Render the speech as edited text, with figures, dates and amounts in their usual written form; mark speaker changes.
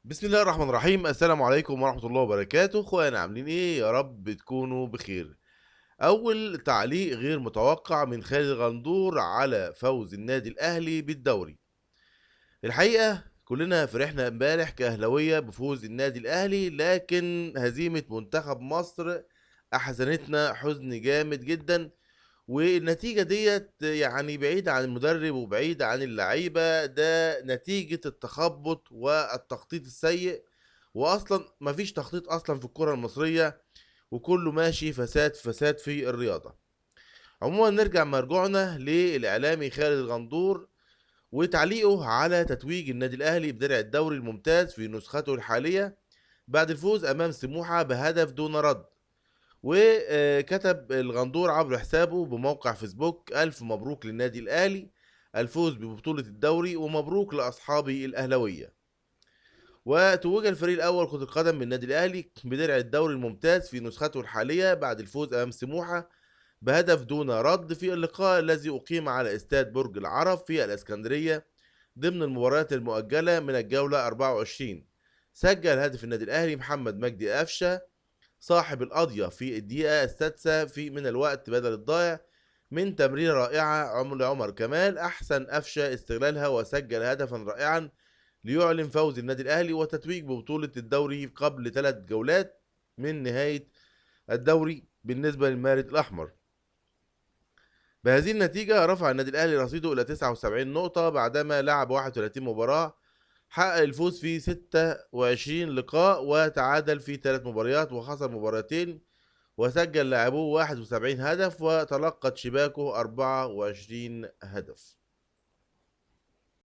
Speaker 1: بسم الله الرحمن الرحيم. السلام عليكم ورحمة الله وبركاته. اخوانا عاملين ايه؟ يا رب تكونوا بخير. اول تعليق غير متوقع من خالد غندور على فوز النادي الاهلي بالدوري. الحقيقة كلنا فرحنا امبارح كأهلاوية بفوز النادي الاهلي، لكن هزيمة منتخب مصر احزنتنا حزن جامد جدا. والنتيجة ديت يعني بعيدة عن المدرب وبعيدة عن اللعيبة، ده نتيجة التخبط والتخطيط السيء. واصلا مفيش تخطيط اصلا في الكرة المصرية، وكله ماشي فساد في فساد في الرياضة. عموما نرجع مرجوعنا للاعلامي خالد الغندور وتعليقه على تتويج النادي الاهلي بدرع الدوري الممتاز في نسخته الحالية بعد الفوز امام سموحة بهدف دون رد. وكتب الغندور عبر حسابه بموقع فيسبوك: ألف مبروك للنادي الأهلي الفوز ببطولة الدوري، ومبروك لأصحابي الأهلوية. وتوج الفريق الأول كرة القدم من النادي الأهلي بدرع الدوري الممتاز في نسخته الحالية بعد الفوز أمام سموحة بهدف دون رد في اللقاء الذي أقيم على استاد برج العرب في الإسكندرية ضمن المباريات المؤجلة من الجولة 24. سجل هدف النادي الأهلي محمد مجدي قفشة صاحب القضية في الدقيقة السادسة من الوقت بدل الضايع من تمريرة رائعة عمر كمال أحسن قفشة استغلالها، وسجل هدفا رائعا ليعلن فوز النادي الأهلي وتتويج ببطولة الدوري قبل 3 جولات من نهاية الدوري بالنسبة للمارد الأحمر. بهذه النتيجة رفع النادي الأهلي رصيده إلى 79 نقطة بعدما لعب 31 مباراة، حقق الفوز في 26 لقاء وتعادل في 3 مباريات وخسر مباراتين، وسجل لاعبوه 71 هدف وتلقت شباكه 24 هدف.